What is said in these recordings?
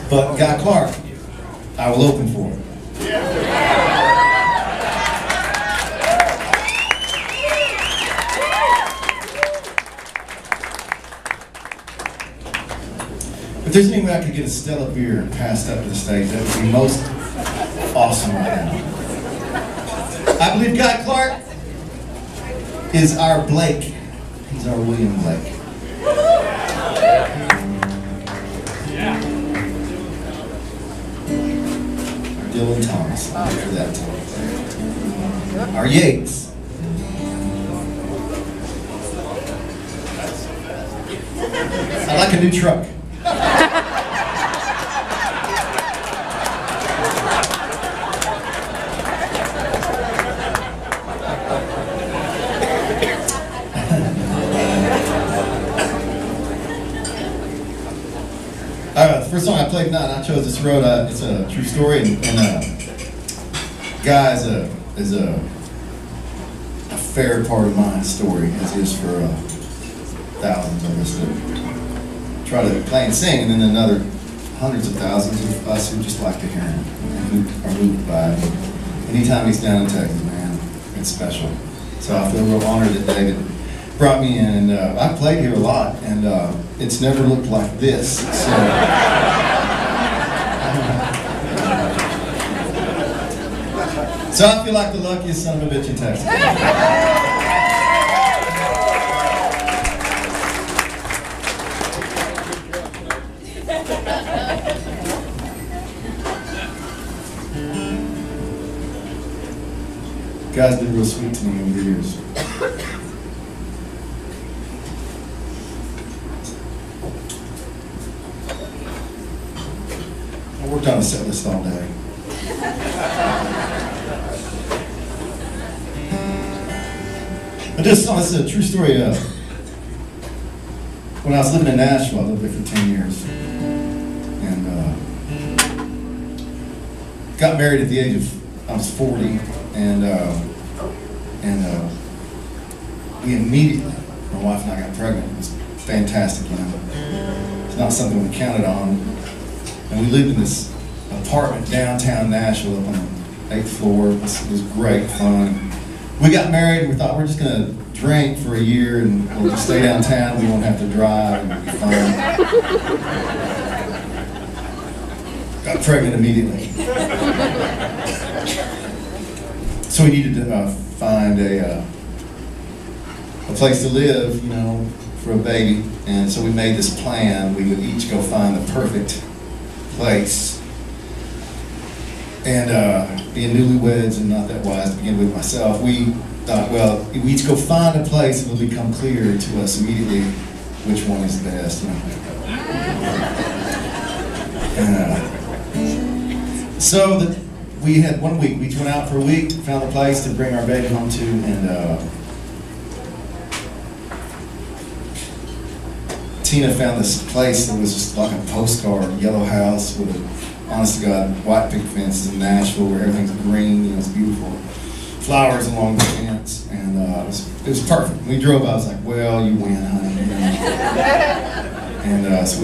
But Guy Clark, I will open for him. If there's any way I could get a Stella beer passed up to the stage, that would be most awesome right now. I believe Guy Clark is our Blake. He's our William Blake. Our Dylan Thomas, after that time. Our Yates. I like a new truck. The first song I played tonight, I chose this road. It's a true story, and Guy is a fair part of my story, as is for thousands of us that try to play and sing, and then another hundreds of thousands of us who just like to hear him and who are moved by it. Anytime he's down in Texas, man, it's special. So I feel real honored that David brought me in, and I've played here a lot, and it's never looked like this. So I feel like the luckiest son of a bitch in Texas. Guys been real sweet to me over the years. I worked on a set list all day. But this is a true story. When I was living in Nashville, I lived there for 10 years. And got married at the age of, I was 40. And we immediately, my wife and I got pregnant. It was fantastic, you know. It's not something we counted on. And we lived in this apartment downtown Nashville up on the 8th floor. It was great fun. We got married and we thought we're just going to drink for a year and we'll just stay downtown. We won't have to drive and it'll be fun. Got pregnant immediately. So we needed to find a place to live, you know, for a baby. And so we made this plan. We would each go find the perfect place. And being newlyweds and not that wise to begin with myself, we thought, well, we each go find a place and it'll become clear to us immediately which one is the best. You know? And, so that we had 1 week. We each went out for a week, found a place to bring our baby home to, and Tina found this place that was just like a postcard, yellow house with a, honest to God, white picket fences in Nashville where everything's green, you know, it's beautiful. Flowers along the fence, and it was perfect. We drove, I was like, well, you win, honey. And so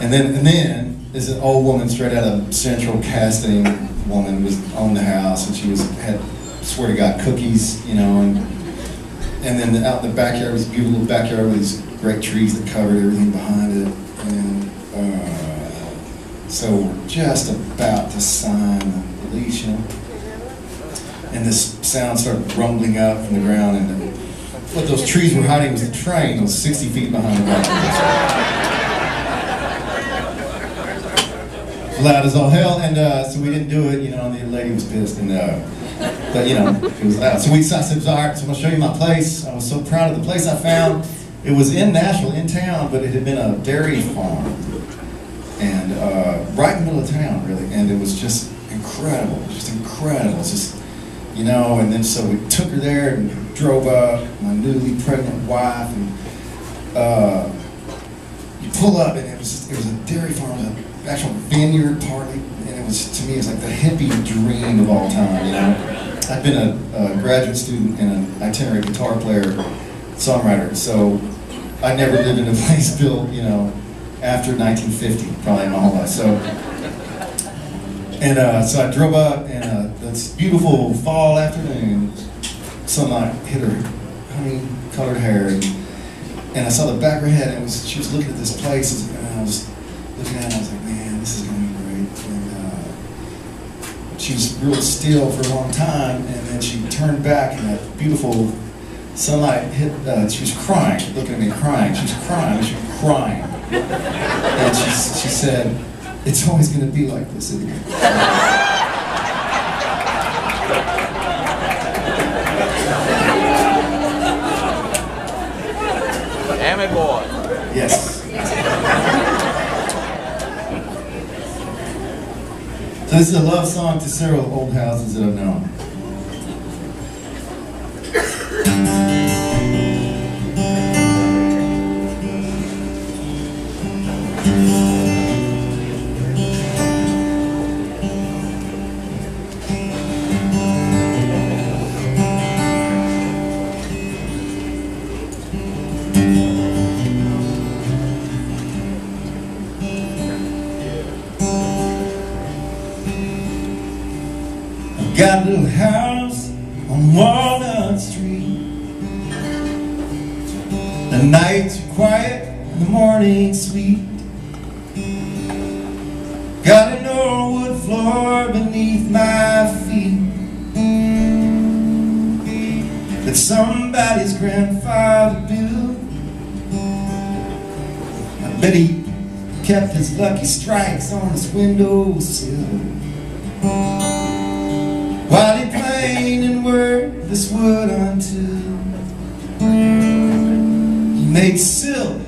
and then this an old woman straight out of Central Casting woman was on the house, and she had, swear to God, cookies, you know, and then out in the backyard was a beautiful backyard with these great trees that covered everything behind it, and so we're just about to sign the lease, you know, and this sound started rumbling up from the ground, and what those trees were hiding was the train that was 60 feet behind the backyard. Loud as all hell, and so we didn't do it, you know, and the lady was pissed, and but you know, it was loud. So I said, all right, so I'm gonna show you my place. I was so proud of the place I found. It was in Nashville, in town, but it had been a dairy farm, and right in the middle of town, really, and it was just incredible, It's just, you know, and then so we took her there and drove up, my newly pregnant wife, and you pull up, and it was a dairy farm, an actual vineyard partly, and it was, to me, it was like the hippie dream of all time, you know. I'd been a graduate student and an itinerant guitar player, songwriter, so I never lived in a place built, you know, after 1950, probably my whole life. So I drove up, and this beautiful fall afternoon, sunlight hit her honey-colored hair, and I saw the back of her head, and she was looking at this place, and I was looking at it, and I was like, man, this is going to be great. And she was real still for a long time, and then she turned back, and that beautiful sunlight hit, she was crying, looking at me crying. She was crying, and she said, it's always going to be like this, isn't it? Damn it, boy. Yes. So this is a love song to several old houses that I've known. Got a little house on Walnut Street. The nights are quiet and the morning's sweet. Got an old wood floor beneath my feet that somebody's grandfather built. I bet he kept his lucky strikes on his windowsill while he planed and worked this wood until he made silk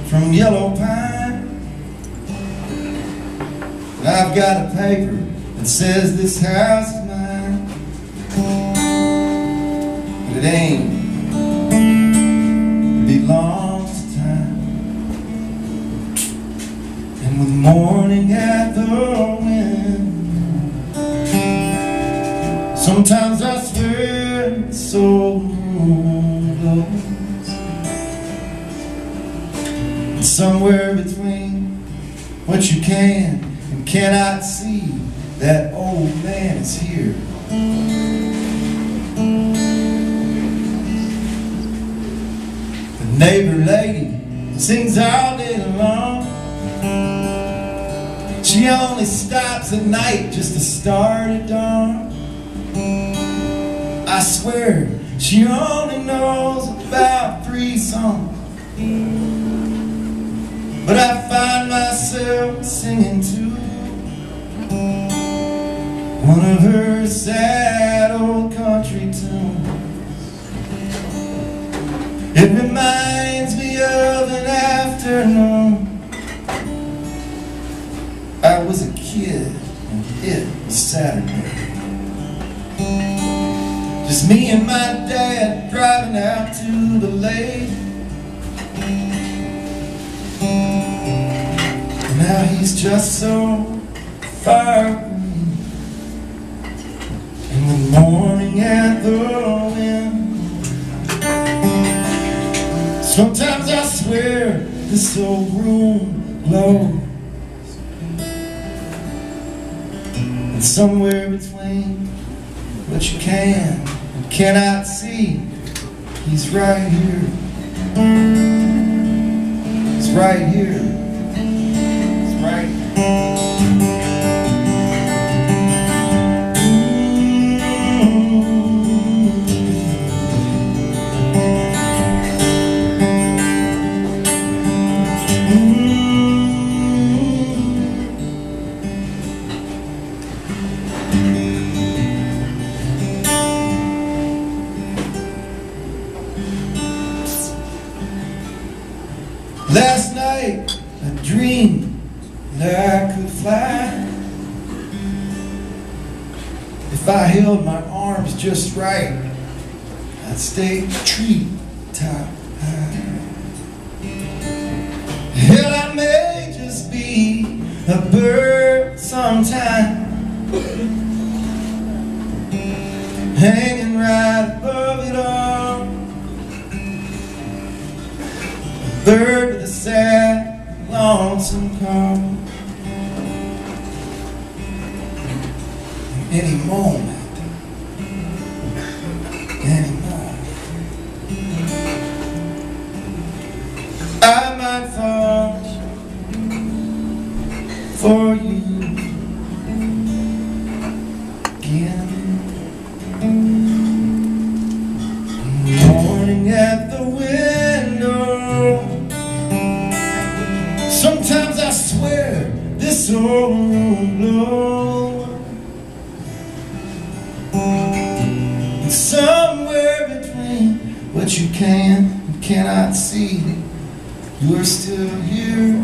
from yellow pine. And I've got a paper that says this house is mine, but it ain't. It belongs to time. And with morning at the window, sometimes I swear the soul blows. And somewhere between what you can and cannot see, that old man is here. The neighbor lady sings all day long. She only stops at night just to start at dawn. I swear she only knows about 3 songs, but I find myself singing to one of her sad old country tunes. It reminds me of an afternoon I was a kid and it was Saturday. Just me and my dad driving out to the lake. And now he's just so far away. And the morning at the wind, sometimes I swear this old room glows. And somewhere between what you can and cannot see, he's right here. He's right here. He's right here. Last night I dreamed that I could fly if I held my arms just right. I'd stay treetop high. Hell, I may just be a bird sometime, hanging right above it all. A bird with a sad lonesome come any moment. I might fall for you again. Morning at the window. Sometimes I swear this old room blows. Somewhere between what you can and cannot see, you are still here.